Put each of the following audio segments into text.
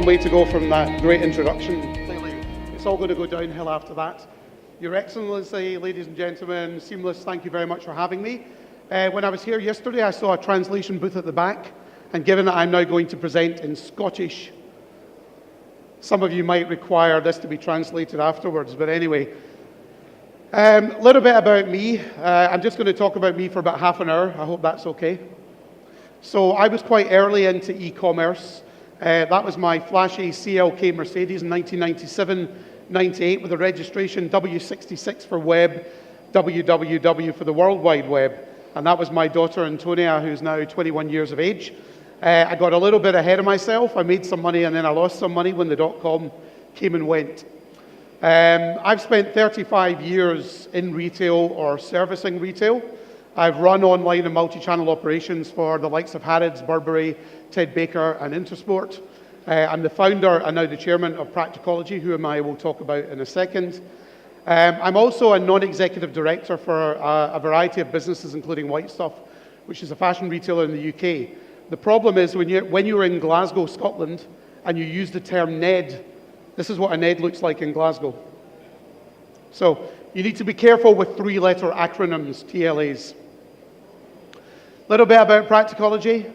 way to go from that great introduction. Clearly, it's all going to go downhill after that. Your Excellency, ladies and gentlemen, Seamless, thank you very much for having me. When I was here yesterday, I saw a translation booth at the back, and given that I'm now going to present in Scottish, some of you might require this to be translated afterwards, but anyway. A little bit about me. I'm just going to talk about me for about half an hour. I hope that's okay. So I was quite early into e-commerce. That was my flashy CLK Mercedes in 1997-98 with a registration W66 for web, WWW for the World Wide Web. And that was my daughter Antonia, who's now 21 years of age. I got a little bit ahead of myself. I made some money and then I lost some money when the dot-com came and went. I've spent 35 years in retail or servicing retail. I've run online and multi-channel operations for the likes of Harrods, Burberry, Ted Baker and Intersport. I'm the founder and now the chairman of Practicology, who I will talk about in a second. I'm also a non-executive director for a variety of businesses, including White Stuff, which is a fashion retailer in the UK. The problem is when you're in Glasgow, Scotland, and you use the term NED, this is what a NED looks like in Glasgow. So you need to be careful with three-letter acronyms, TLAs. A little bit about Practicology.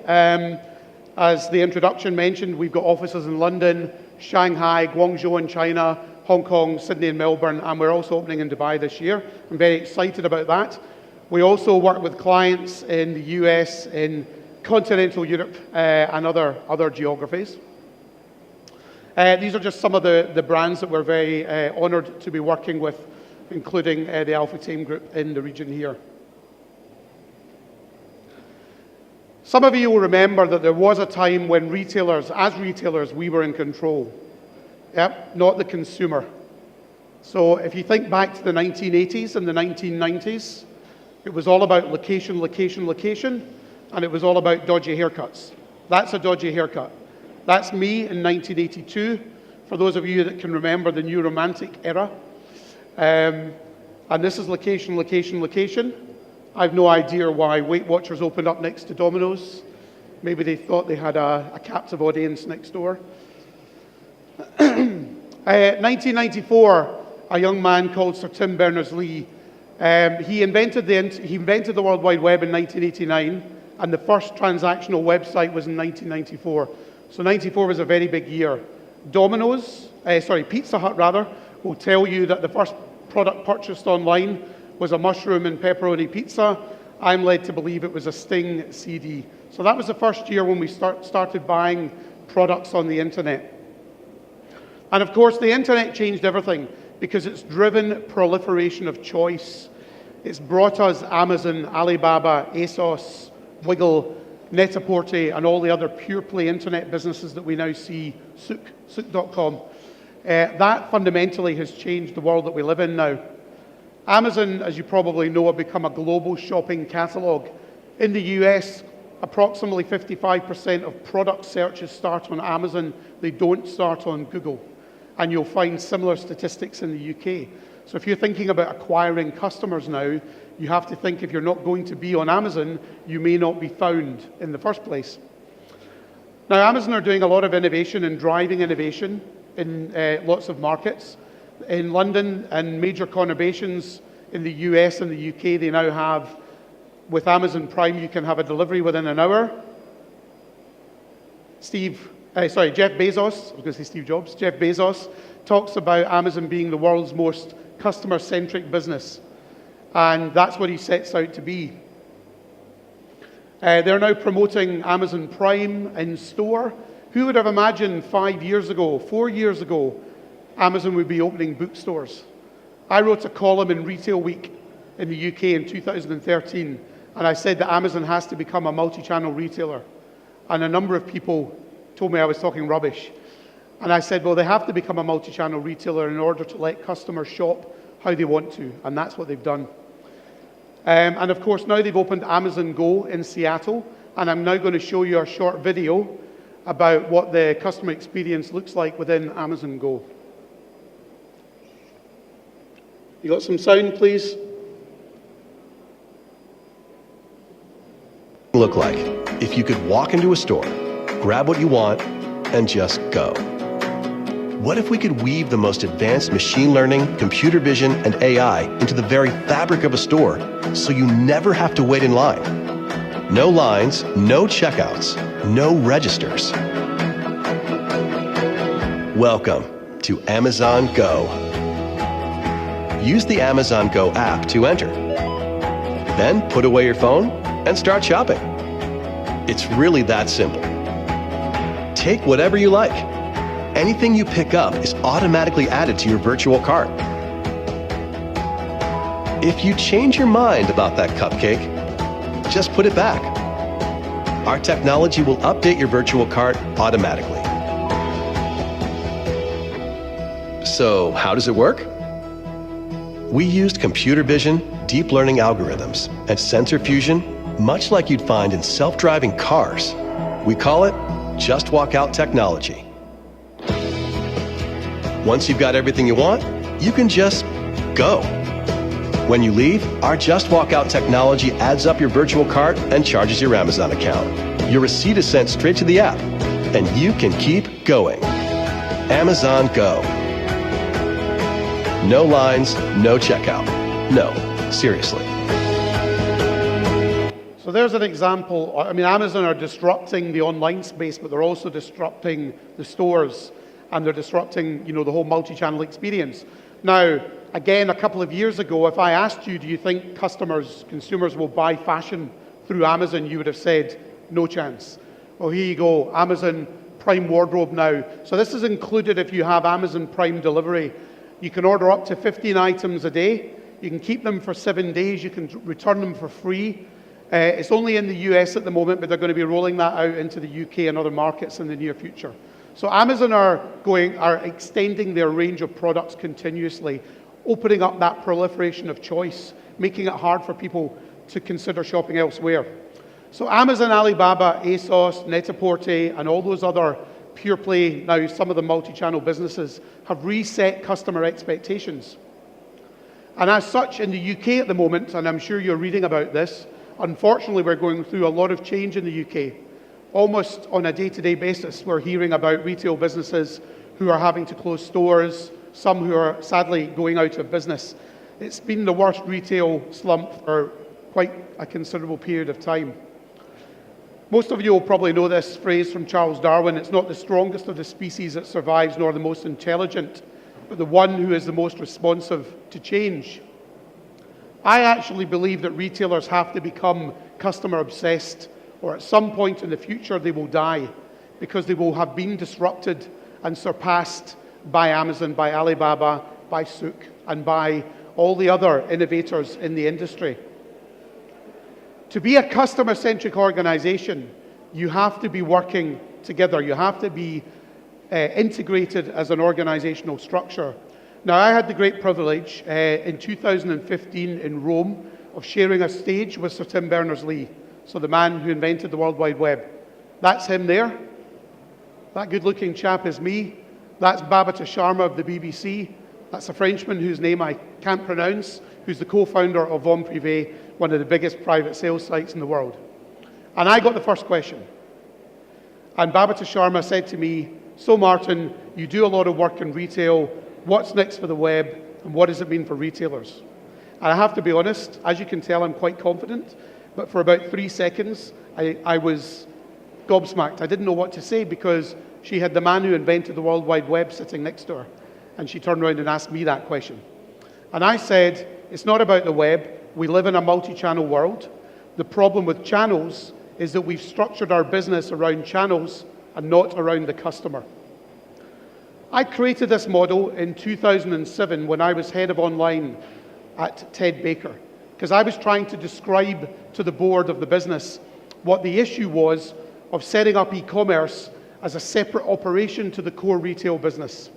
As the introduction mentioned, we've got offices in London, Shanghai, Guangzhou in China, Hong Kong, Sydney and Melbourne, and we're also opening in Dubai this year. I'm very excited about that. We also work with clients in the US, in continental Europe, and other geographies. These are just some of the brands that we're very honoured to be working with, including the Alpha Team Group in the region here. Some of you will remember that there was a time when as retailers, we were in control. Yep, not the consumer. So if you think back to the 1980s and the 1990s, it was all about location, location, location, and it was all about dodgy haircuts. That's a dodgy haircut. That's me in 1982, for those of you that can remember the New Romantic era. And this is location, location, location. I've no idea why Weight Watchers opened up next to Domino's. Maybe they thought they had a captive audience next door. 1994, a young man called Sir Tim Berners-Lee, he invented the World Wide Web in 1989, and the first transactional website was in 1994. So 94 was a very big year. Pizza Hut rather, will tell you that the first product purchased online was a mushroom and pepperoni pizza. I'm led to believe it was a Sting CD. So that was the first year when we started buying products on the internet. And of course, the internet changed everything because it's driven proliferation of choice. It's brought us Amazon, Alibaba, ASOS, Wiggle, Net-a-Porter, and all the other pure-play internet businesses that we now see, Souk.com. That fundamentally has changed the world that we live in now. Amazon, as you probably know, have become a global shopping catalog. In the US, approximately 55% of product searches start on Amazon. They don't start on Google. And you'll find similar statistics in the UK. So if you're thinking about acquiring customers now, you have to think if you're not going to be on Amazon, you may not be found in the first place. Now, Amazon are doing a lot of innovation and driving innovation in lots of markets. In London and major conurbations in the US and the UK, they now have, with Amazon Prime, you can have a delivery within an hour. Jeff Bezos, I was going to say Steve Jobs, Jeff Bezos talks about Amazon being the world's most customer-centric business. And that's what he sets out to be. They're now promoting Amazon Prime in store. Who would have imagined 4 years ago, Amazon would be opening bookstores? I wrote a column in Retail Week in the UK in 2013, and I said that Amazon has to become a multi-channel retailer. And a number of people told me I was talking rubbish. And I said, well, they have to become a multi-channel retailer in order to let customers shop how they want to, and that's what they've done. And of course, now they've opened Amazon Go in Seattle, and I'm now going to show you a short video about what the customer experience looks like within Amazon Go. You got some sound, please? Look like if you could walk into a store, grab what you want, and just go. What if we could weave the most advanced machine learning, computer vision, and AI into the very fabric of a store so you never have to wait in line? No lines, no checkouts, no registers. Welcome to Amazon Go. Use the Amazon Go app to enter. Then put away your phone and start shopping. It's really that simple. Take whatever you like. Anything you pick up is automatically added to your virtual cart. If you change your mind about that cupcake, just put it back. Our technology will update your virtual cart automatically. So, how does it work? We used computer vision, deep learning algorithms, and sensor fusion, much like you'd find in self-driving cars. We call it Just Walk Out technology. Once you've got everything you want, you can just go. When you leave, our Just Walk Out technology adds up your virtual cart and charges your Amazon account. Your receipt is sent straight to the app, and you can keep going. Amazon Go. No lines, no checkout. No, seriously. So there's an example. I mean, Amazon are disrupting the online space, but they're also disrupting the stores, and they're disrupting, the whole multi-channel experience. Now, again, a couple of years ago, if I asked you, do you think consumers will buy fashion through Amazon, you would have said, no chance. Well, here you go, Amazon Prime Wardrobe now. So this is included if you have Amazon Prime delivery. You can order up to 15 items a day. You can keep them for 7 days. You can return them for free. It's only in the US at the moment, but they're going to be rolling that out into the UK and other markets in the near future. So Amazon are extending their range of products continuously, opening up that proliferation of choice, making it hard for people to consider shopping elsewhere. So Amazon, Alibaba, ASOS, Net-a-Porter, and all those other pure play, now some of the multi-channel businesses, have reset customer expectations. And as such, in the UK at the moment, and I'm sure you're reading about this, unfortunately we're going through a lot of change in the UK. Almost on a day-to-day basis, we're hearing about retail businesses who are having to close stores, some who are sadly going out of business. It's been the worst retail slump for quite a considerable period of time. Most of you will probably know this phrase from Charles Darwin: it's not the strongest of the species that survives, nor the most intelligent, but the one who is the most responsive to change. I actually believe that retailers have to become customer obsessed, or at some point in the future they will die, because they will have been disrupted and surpassed by Amazon, by Alibaba, by Souk, and by all the other innovators in the industry. To be a customer-centric organization, you have to be working together. You have to be integrated as an organizational structure. Now, I had the great privilege in 2015 in Rome of sharing a stage with Sir Tim Berners-Lee, so the man who invented the World Wide Web. That's him there. That good-looking chap is me. That's Babata Sharma of the BBC. That's a Frenchman whose name I can't pronounce, who's the co-founder of Vom Privé, one of the biggest private sales sites in the world. And I got the first question. And Babata Sharma said to me, so Martin, you do a lot of work in retail. What's next for the web, and what does it mean for retailers? And I have to be honest, as you can tell, I'm quite confident, but for about 3 seconds, I was gobsmacked. I didn't know what to say, because she had the man who invented the World Wide Web sitting next to her, and she turned around and asked me that question. And I said, it's not about the web. We live in a multi-channel world. The problem with channels is that we've structured our business around channels and not around the customer. I created this model in 2007 when I was head of online at Ted Baker, because I was trying to describe to the board of the business what the issue was of setting up e-commerce as a separate operation to the core retail business.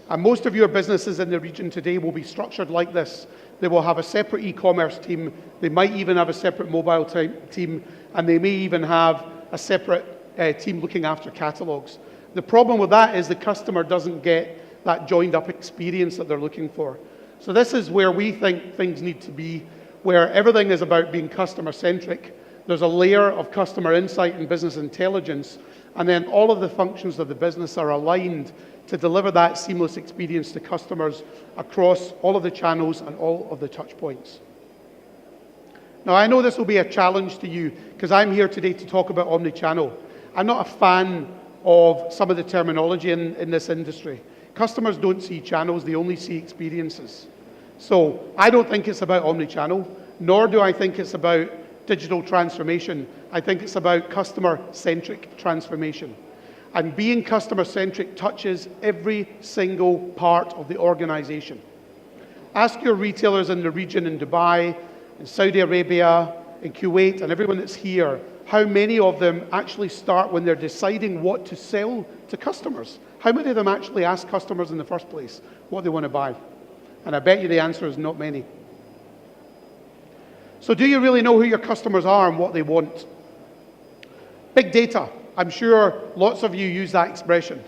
And most of your businesses in the region today will be structured like this. They will have a separate e-commerce team, they might even have a separate mobile team, and they may even have a separate team looking after catalogs. The problem with that is the customer doesn't get that joined up experience that they're looking for. So this is where we think things need to be, where everything is about being customer centric, There's a layer of customer insight and business intelligence, and then all of the functions of the business are aligned to deliver that seamless experience to customers across all of the channels and all of the touch points. Now, I know this will be a challenge to you because I'm here today to talk about omnichannel. I'm not a fan of some of the terminology in this industry. Customers don't see channels, they only see experiences. So I don't think it's about omnichannel, nor do I think it's about digital transformation. I think it's about customer-centric transformation. And being customer-centric touches every single part of the organization. Ask your retailers in the region in Dubai, in Saudi Arabia, in Kuwait, and everyone that's here, how many of them actually start when they're deciding what to sell to customers? How many of them actually ask customers in the first place what they want to buy? And I bet you the answer is not many. So do you really know who your customers are and what they want? Big data. I'm sure lots of you use that expression.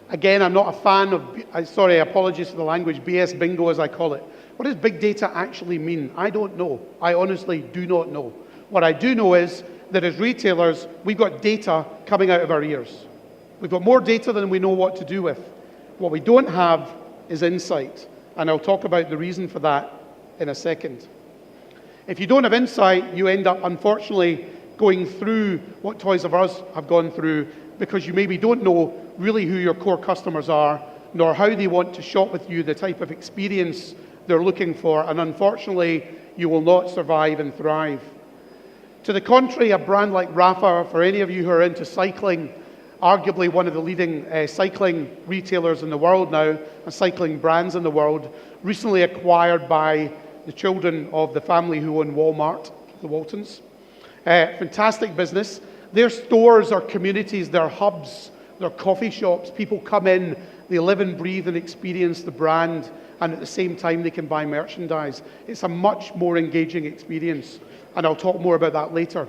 Again, I'm not a fan of, apologies for the language, BS bingo as I call it. What does big data actually mean? I don't know. I honestly do not know. What I do know is that as retailers, we've got data coming out of our ears. We've got more data than we know what to do with. What we don't have is insight, and I'll talk about the reason for that in a second. If you don't have insight, you end up, unfortunately, going through what Toys R Us have gone through because you maybe don't know really who your core customers are, nor how they want to shop with you, the type of experience they're looking for, and unfortunately, you will not survive and thrive. To the contrary, a brand like Rafa, for any of you who are into cycling, arguably one of the leading cycling retailers in the world now, and cycling brands in the world, recently acquired by the children of the family who own Walmart, the Waltons. Fantastic business. Their stores are communities, they're hubs, they're coffee shops. People come in, they live and breathe and experience the brand, and at the same time they can buy merchandise. It's a much more engaging experience, and I'll talk more about that later.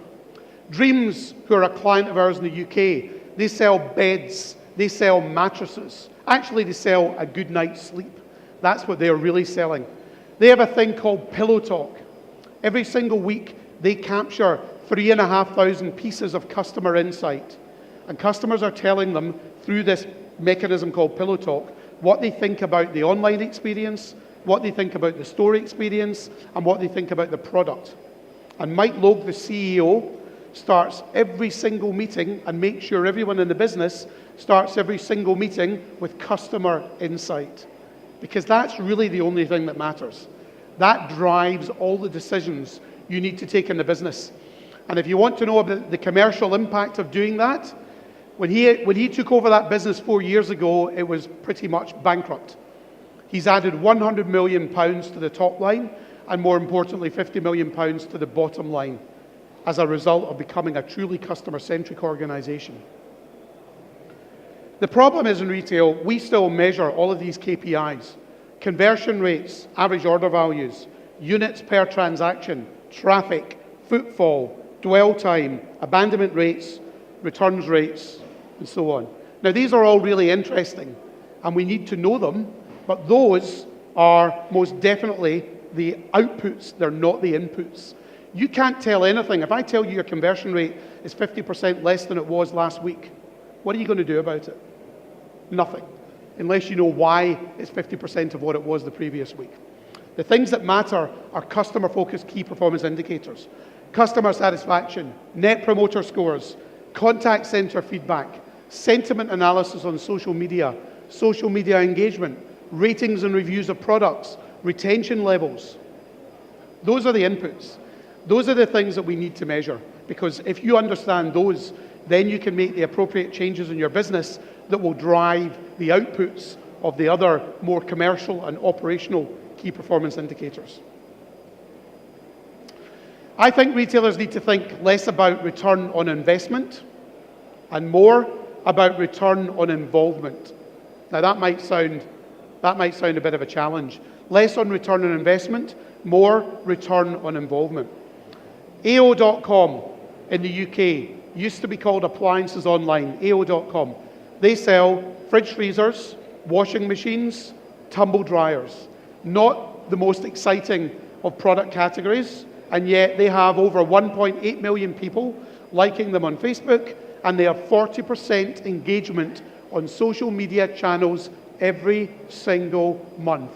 Dreams, who are a client of ours in the UK, they sell beds, they sell mattresses. Actually, they sell a good night's sleep. That's what they're really selling. They have a thing called Pillow Talk. Every single week, they capture 3,500 pieces of customer insight. And customers are telling them, through this mechanism called Pillow Talk, what they think about the online experience, what they think about the store experience, and what they think about the product. And Mike Logue, the CEO, starts every single meeting and makes sure everyone in the business starts every single meeting with customer insight. Because that's really the only thing that matters. That drives all the decisions you need to take in the business. And if you want to know about the commercial impact of doing that, when he took over that business 4 years ago, it was pretty much bankrupt. He's added £100 million to the top line, and more importantly, £50 million to the bottom line, as a result of becoming a truly customer-centric organization. The problem is in retail, we still measure all of these KPIs. Conversion rates, average order values, units per transaction, traffic, footfall, dwell time, abandonment rates, returns rates, and so on. Now, these are all really interesting, and we need to know them, but those are most definitely the outputs, they're not the inputs. You can't tell anything. If I tell you your conversion rate is 50% less than it was last week, what are you going to do about it? Nothing, unless you know why it's 50% of what it was the previous week. The things that matter are customer-focused key performance indicators. Customer satisfaction, net promoter scores, contact center feedback, sentiment analysis on social media engagement, ratings and reviews of products, retention levels. Those are the inputs. Those are the things that we need to measure, because if you understand those, then you can make the appropriate changes in your business that will drive the outputs of the other more commercial and operational key performance indicators. I think retailers need to think less about return on investment and more about return on involvement. Now that might sound a bit of a challenge. Less on return on investment, more return on involvement. AO.com in the UK used to be called Appliances Online, AO.com. They sell fridge freezers, washing machines, tumble dryers. Not the most exciting of product categories, and yet they have over 1.8 million people liking them on Facebook, and they have 40% engagement on social media channels every single month.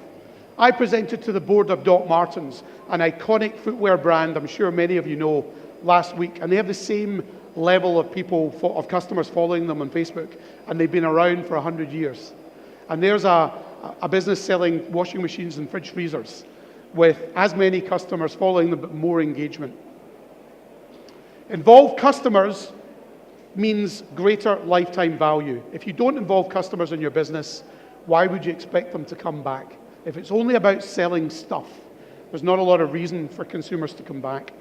I presented to the board of Doc Martens, an iconic footwear brand I'm sure many of you know, last week, and they have the same level of people, of customers following them on Facebook, and they've been around for 100 years. And there's a business selling washing machines and fridge freezers with as many customers following them, but more engagement. Involved customers means greater lifetime value. If you don't involve customers in your business, why would you expect them to come back? If it's only about selling stuff, there's not a lot of reason for consumers to come back.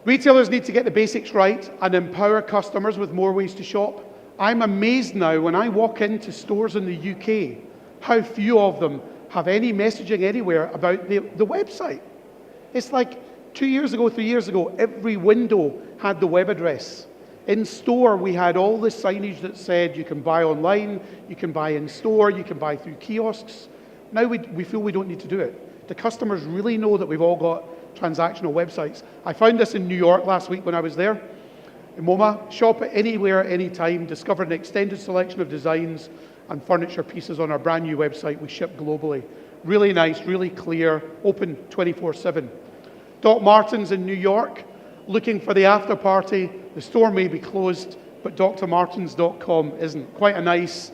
Retailers need to get the basics right and empower customers with more ways to shop. I'm amazed now when I walk into stores in the UK, how few of them have any messaging anywhere about the website. It's like 2 years ago, 3 years ago, every window had the web address. In store, we had all this signage that said you can buy online, you can buy in store, you can buy through kiosks. Now we feel we don't need to do it. The customers really know that we've all got transactional websites. I found this in New York last week when I was there. In MoMA, shop at anywhere, anytime, discover an extended selection of designs and furniture pieces on our brand new website we ship globally. Really nice, really clear, open 24/7. Doc Martens in New York, looking for the after party. The store may be closed, but drmartens.com isn't. Quite a nice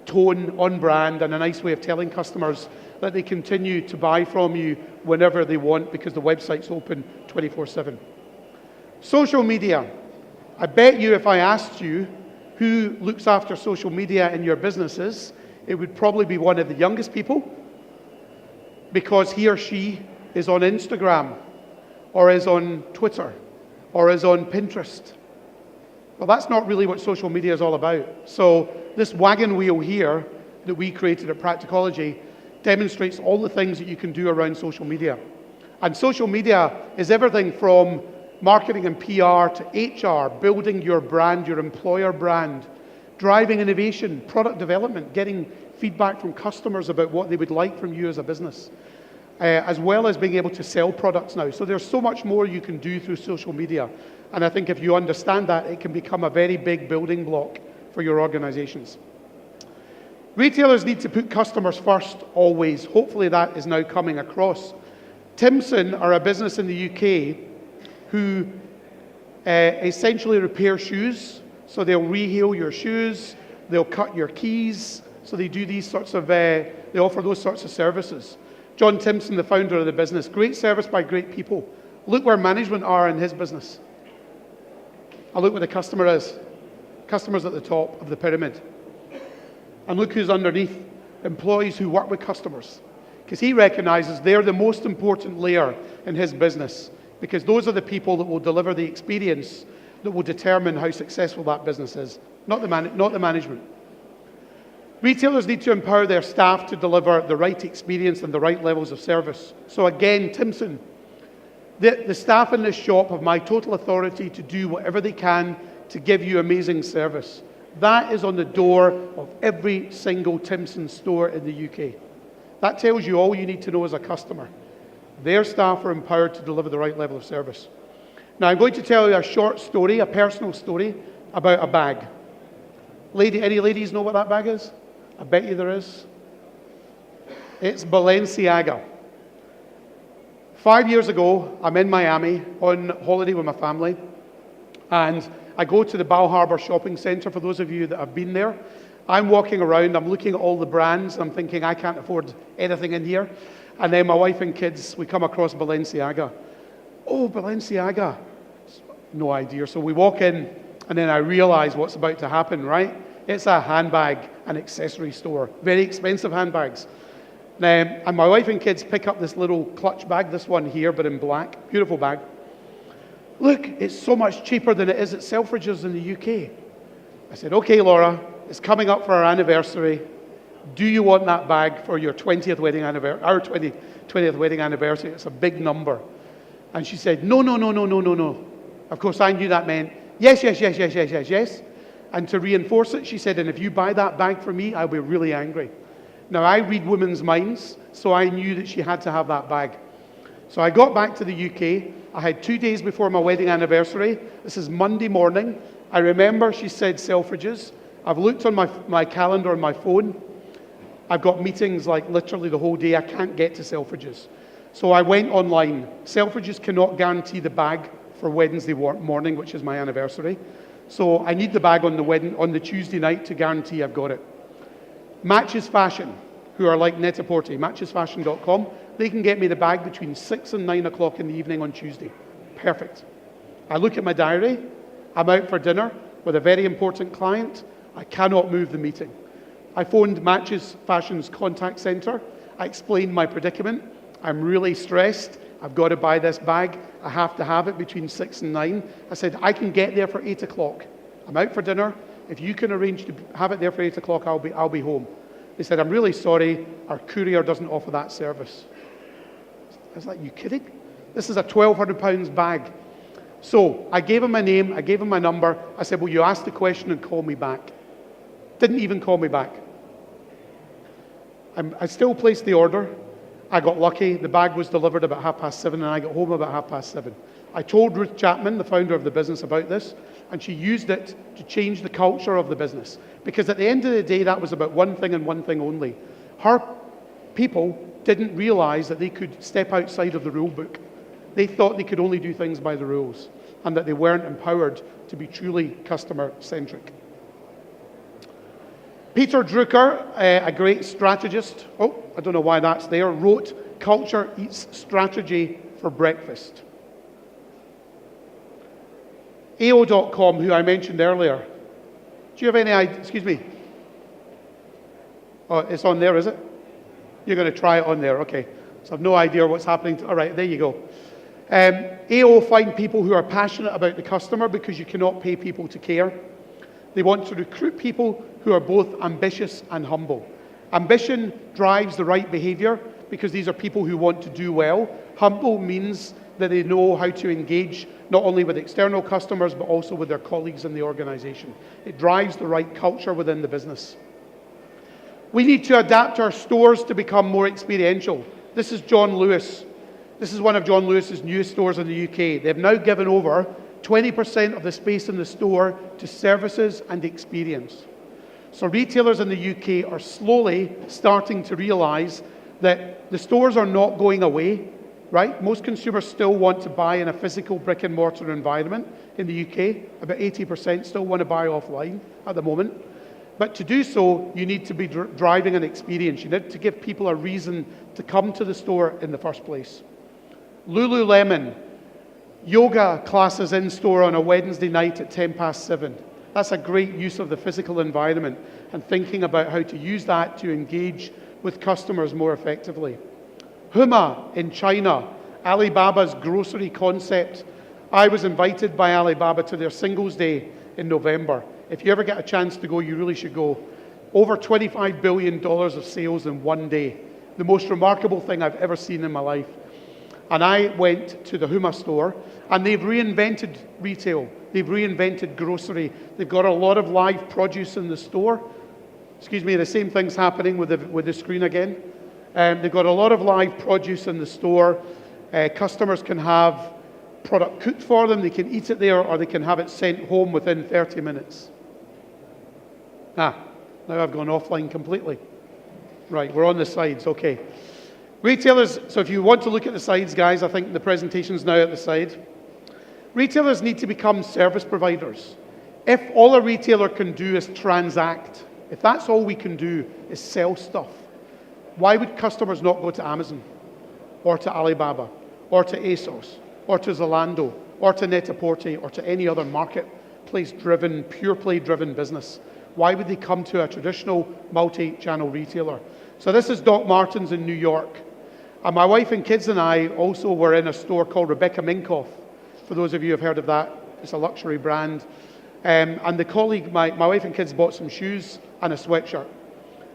tone on brand and a nice way of telling customers that they continue to buy from you whenever they want because the website's open 24/7. Social media. I bet you if I asked you who looks after social media in your businesses, it would probably be one of the youngest people because he or she is on Instagram or is on Twitter or is on Pinterest. Well, that's not really what social media is all about. So this wagon wheel here that we created at Practicology demonstrates all the things that you can do around social media. And social media is everything from marketing and PR to HR, building your brand, your employer brand, driving innovation, product development, getting feedback from customers about what they would like from you as a business, as well as being able to sell products now. So there's so much more you can do through social media. And I think if you understand that, it can become a very big building block for your organizations. Retailers need to put customers first, always. Hopefully that is now coming across. Timson are a business in the UK who essentially repair shoes. So they'll re-heel your shoes, they'll cut your keys. So they do these sorts of, they offer those sorts of services. John Timson, the founder of the business, great service by great people. Look where management are in his business. And look where the customer is. Customer's at the top of the pyramid. And look who's underneath, employees who work with customers. Because he recognizes they're the most important layer in his business. Because those are the people that will deliver the experience that will determine how successful that business is, not the management. Retailers need to empower their staff to deliver the right experience and the right levels of service. So again, Timson, the staff in this shop have my total authority to do whatever they can to give you amazing service. That is on the door of every single Timson store in the UK. That tells you all you need to know as a customer. Their staff are empowered to deliver the right level of service. Now I'm going to tell you a short story, a personal story about a bag. Any ladies know what that bag is? I bet you there is. It's Balenciaga. 5 years ago, I'm in Miami on holiday with my family, and I go to the Bal Harbour Shopping Centre, for those of you that have been there. I'm walking around, I'm looking at all the brands, I'm thinking I can't afford anything in here. And then my wife and kids, we come across Balenciaga. Oh, Balenciaga. No idea. So we walk in, and then I realize what's about to happen, right? It's a handbag and accessory store. Very expensive handbags. And my wife and kids pick up this little clutch bag, this one here, but in black. Beautiful bag. Look, it's so much cheaper than it is at Selfridges in the UK. I said, okay, Laura, it's coming up for our anniversary. Do you want that bag for your 20th wedding anniversary? Our 20th wedding anniversary. It's a big number. And she said, no. Of course, I knew that meant yes. And to reinforce it, she said, and if you buy that bag for me, I'll be really angry. Now, I read women's minds, so I knew that she had to have that bag. So I got back to the UK. I had 2 days before my wedding anniversary. This is Monday morning. I remember she said Selfridges. I've looked on my calendar on my phone. I've got meetings like literally the whole day. I can't get to Selfridges. So I went online. Selfridges cannot guarantee the bag for Wednesday morning, which is my anniversary. So I need the bag on the Tuesday night to guarantee I've got it. Matches Fashion, who are like Net-a-Porter, matchesfashion.com, they can get me the bag between 6 and 9 o'clock in the evening on Tuesday. Perfect. I look at my diary. I'm out for dinner with a very important client. I cannot move the meeting. I phoned Matches Fashion's contact center. I explained my predicament. I'm really stressed. I've got to buy this bag. I have to have it between 6 and 9. I said, I can get there for 8 o'clock. I'm out for dinner. If you can arrange to have it there for 8 o'clock, I'll be home. They said, I'm really sorry. Our courier doesn't offer that service. I was like, you kidding? This is a £1,200 bag. So I gave him my name. I gave him my number. I said, will you ask the question and call me back? Didn't even call me back. I still placed the order. I got lucky. The bag was delivered about 7:30, and I got home about 7:30. I told Ruth Chapman, the founder of the business, about this, and she used it to change the culture of the business. Because at the end of the day, that was about one thing and one thing only. Her people didn't realize that they could step outside of the rule book. They thought they could only do things by the rules, and that they weren't empowered to be truly customer-centric. Peter Drucker, a great strategist, I don't know why that's there, wrote, "Culture eats strategy for breakfast." AO.com, who I mentioned earlier. Do you have any idea? Excuse me. Oh, it's on there, is it? You're going to try it on there, okay. So I've no idea what's happening. All right, there you go. AO find people who are passionate about the customer because you cannot pay people to care. They want to recruit people who are both ambitious and humble. Ambition drives the right behavior because these are people who want to do well. Humble means that they know how to engage not only with external customers but also with their colleagues in the organization. It drives the right culture within the business. We need to adapt our stores to become more experiential. This is John Lewis. This is one of John Lewis's newest stores in the UK. They've now given over 20% of the space in the store to services and experience. So retailers in the UK are slowly starting to realize that the stores are not going away, right? Most consumers still want to buy in a physical brick and mortar environment in the UK. About 80% still want to buy offline at the moment. But to do so, you need to be driving an experience. You need to give people a reason to come to the store in the first place. Lululemon, yoga classes in store on a Wednesday night at 7:10. That's a great use of the physical environment and thinking about how to use that to engage with customers more effectively. Huma in China, Alibaba's grocery concept. I was invited by Alibaba to their Singles Day in November. If you ever get a chance to go, you really should go. Over $25 billion of sales in one day. The most remarkable thing I've ever seen in my life. And I went to the Huma store, and they've reinvented retail. They've reinvented grocery. They've got a lot of live produce in the store. Excuse me, the same thing's happening with the screen again. They've got a lot of live produce in the store. Customers can have product cooked for them. They can eat it there, or they can have it sent home within 30 minutes. Now I've gone offline completely. Right, we're on the sides, okay. Retailers, so if you want to look at the sides, guys, I think the presentation's now at the side. Retailers need to become service providers. If all a retailer can do is transact, if that's all we can do is sell stuff, why would customers not go to Amazon, or to Alibaba, or to ASOS, or to Zalando, or to Net-a-Porter, or to any other marketplace-driven, pure-play-driven business? Why would they come to a traditional multi-channel retailer? So this is Doc Martens in New York. And my wife and kids and I also were in a store called Rebecca Minkoff. For those of you who have heard of that, it's a luxury brand. And the colleague, my wife and kids bought some shoes and a sweatshirt.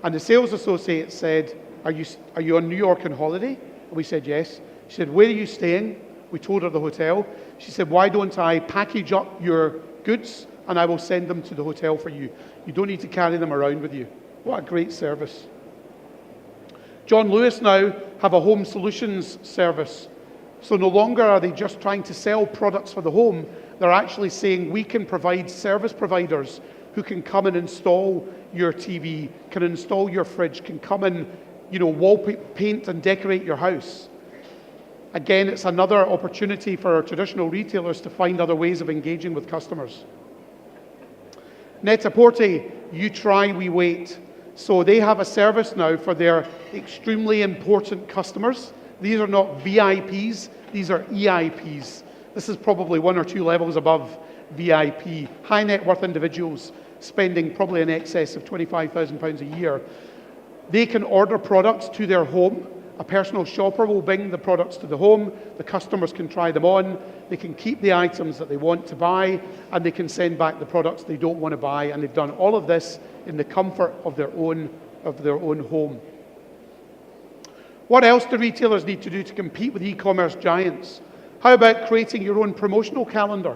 And the sales associate said, are you on New York on holiday? And we said, yes. She said, where are you staying? We told her the hotel. She said, why don't I package up your goods and I will send them to the hotel for you. You don't need to carry them around with you. What a great service. John Lewis now have a home solutions service. So no longer are they just trying to sell products for the home, they're actually saying we can provide service providers who can come and install your TV, can install your fridge, can come and, paint and decorate your house. Again, it's another opportunity for our traditional retailers to find other ways of engaging with customers. Net-a-Porter, you try, we wait. So they have a service now for their extremely important customers. These are not VIPs, these are EIPs. This is probably 1 or 2 levels above VIP. High net worth individuals spending probably in excess of £25,000 a year. They can order products to their home. A personal shopper will bring the products to the home. The customers can try them on. They can keep the items that they want to buy, and they can send back the products they don't want to buy. And they've done all of this in the comfort of their own home. What else do retailers need to do to compete with e-commerce giants? How about creating your own promotional calendar?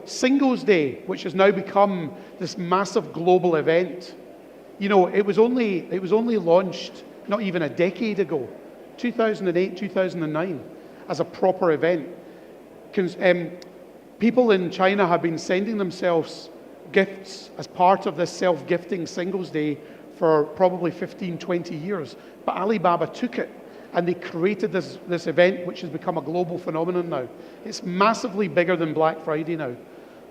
Singles Day, which has now become this massive global event. It was only launched not even a decade ago, 2008, 2009, as a proper event. People in China have been sending themselves gifts as part of this self-gifting Singles Day for probably 15, 20 years. But Alibaba took it and they created this event, which has become a global phenomenon now. It's massively bigger than Black Friday now.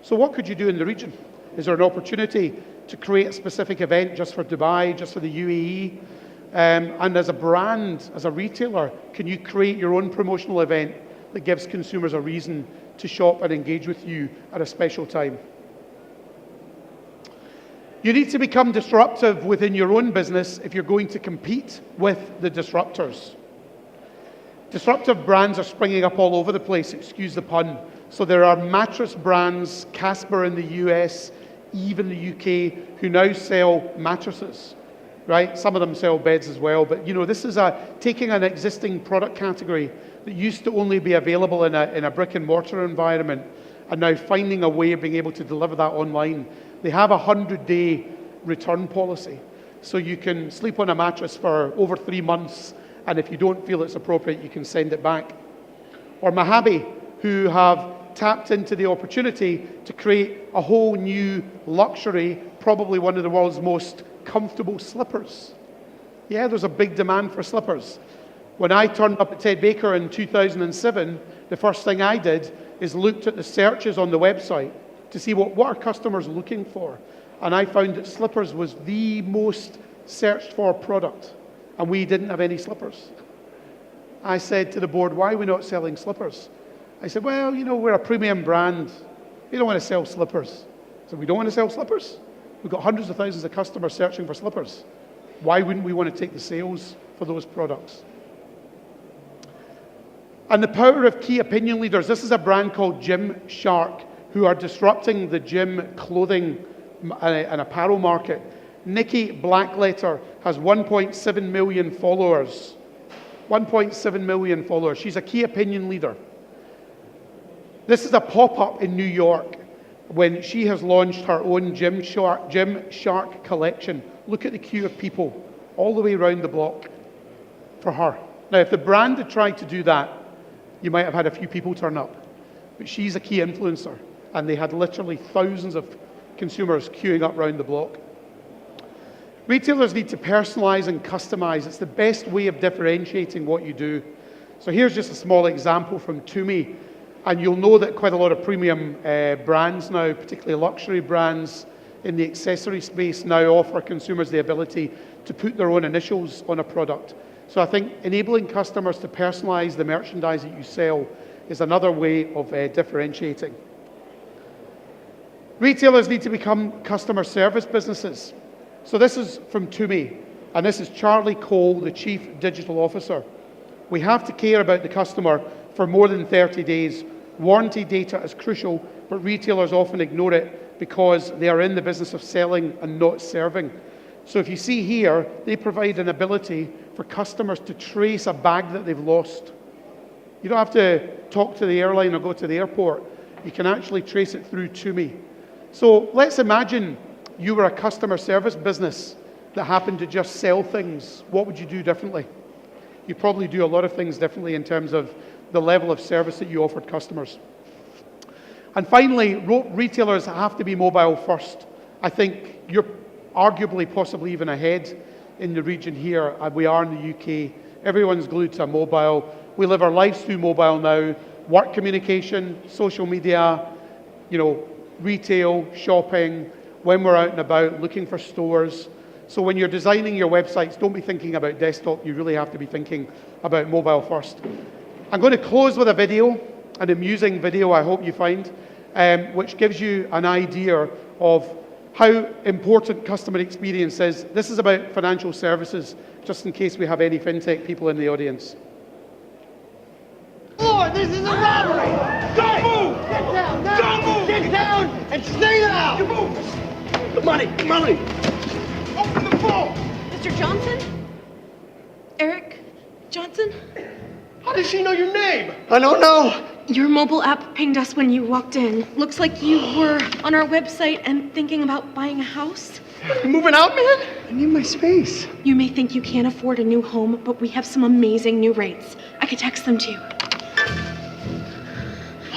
So what could you do in the region? Is there an opportunity to create a specific event just for Dubai, just for the UAE? And as a brand, as a retailer, can you create your own promotional event that gives consumers a reason to shop and engage with you at a special time? You need to become disruptive within your own business if you're going to compete with the disruptors. Disruptive brands are springing up all over the place, excuse the pun. So there are mattress brands, Casper in the US, even the UK, who now sell mattresses, right? Some of them sell beds as well. But this is taking an existing product category that used to only be available in a brick and mortar environment, and now finding a way of being able to deliver that online. They have a 100-day return policy. So you can sleep on a mattress for over 3 months, and if you don't feel it's appropriate, you can send it back. Or Mojave, who have tapped into the opportunity to create a whole new luxury, probably one of the world's most comfortable slippers. Yeah, there's a big demand for slippers. When I turned up at Ted Baker in 2007, the first thing I did is looked at the searches on the website to see what are customers looking for. And I found that slippers was the most searched for product, and we didn't have any slippers. I said to the board, why are we not selling slippers? I said, well, we're a premium brand. We don't want to sell slippers. So we don't want to sell slippers? We've got hundreds of thousands of customers searching for slippers. Why wouldn't we want to take the sales for those products? And the power of key opinion leaders. This is a brand called Gymshark, who are disrupting the gym clothing and apparel market. Nikki Blackletter has 1.7 million followers. 1.7 million followers. She's a key opinion leader. This is a pop-up in New York when she has launched her own Gymshark collection. Look at the queue of people all the way around the block for her. Now, if the brand had tried to do that, you might have had a few people turn up. But she's a key influencer, and they had literally thousands of consumers queuing up around the block. Retailers need to personalize and customize. It's the best way of differentiating what you do. So here's just a small example from Tumi. And you'll know that quite a lot of premium brands now, particularly luxury brands in the accessory space, now offer consumers the ability to put their own initials on a product. So I think enabling customers to personalize the merchandise that you sell is another way of differentiating. Retailers need to become customer service businesses. So this is from Tumi, and this is Charlie Cole, the Chief Digital Officer. We have to care about the customer for more than 30 days. Warranty data is crucial, but retailers often ignore it because they are in the business of selling and not serving. So if you see here, they provide an ability for customers to trace a bag that they've lost. You don't have to talk to the airline or go to the airport. You can actually trace it through Tumi. So let's imagine you were a customer service business that happened to just sell things. What would you do differently? You probably do a lot of things differently in terms of the level of service that you offered customers. And finally, retailers have to be mobile first. I think you're arguably possibly even ahead in the region here. We are in the UK. Everyone's glued to a mobile. We live our lives through mobile now. Work communication, social media, retail, shopping, when we're out and about, looking for stores. So when you're designing your websites, don't be thinking about desktop. You really have to be thinking about mobile first. I'm going to close with a video, an amusing video I hope you find, which gives you an idea of how important customer experience is. This is about financial services, just in case we have any fintech people in the audience. Lord, this is a robbery! Don't move! Get down! Now. Don't move! Get down and stay down! You move! The money! The money! Open the phone! Mr. Johnson? Eric Johnson? How does she know your name? I don't know. Your mobile app pinged us when you walked in. Looks like you were on our website and thinking about buying a house. You moving out, man? I need my space. You may think you can't afford a new home, but we have some amazing new rates. I could text them to you.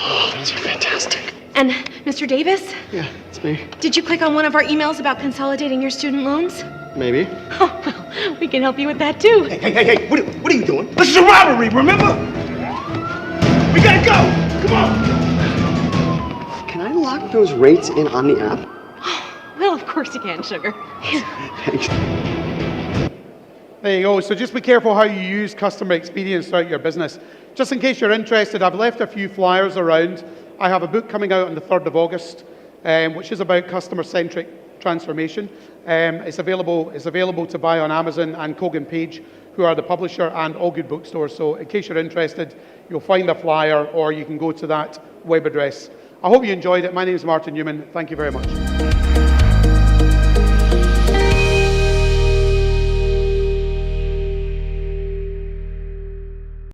Oh, those are fantastic. And Mr. Davis? Yeah, it's me. Did you click on one of our emails about consolidating your student loans? Maybe. Oh, well, we can help you with that too. Hey, what are you doing? This is a robbery, remember? We gotta go! Come on! Can I lock those rates in on the app? Well, of course you can, sugar. Thanks. There you go. So just be careful how you use customer experience throughout your business. Just in case you're interested, I've left a few flyers around. I have a book coming out on the 3rd of August, which is about customer-centric transformation. It's available to buy on Amazon and Kogan Page, who are the publisher, and all good bookstores. So in case you're interested, you'll find a flyer or you can go to that web address. I hope you enjoyed it. My name is Martin Newman. Thank you very much.